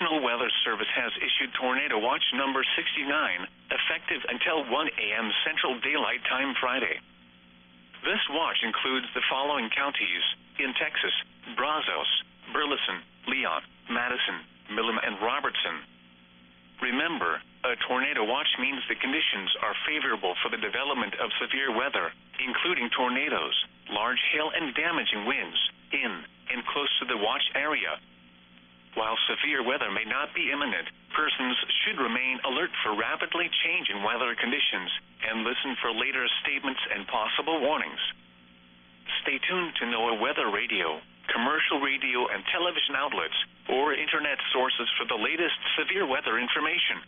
National Weather Service has issued Tornado Watch number 69, effective until 1 a.m. Central Daylight Time Friday. This watch includes the following counties in Texas: Brazos, Burleson, Leon, Madison, Milam, and Robertson. Remember, a tornado watch means the conditions are favorable for the development of severe weather, including tornadoes, large hail, and damaging winds in and close to the watch area. While severe weather may not be imminent, persons should remain alert for rapidly changing weather conditions and listen for later statements and possible warnings. Stay tuned to NOAA weather radio, commercial radio and television outlets, or internet sources for the latest severe weather information.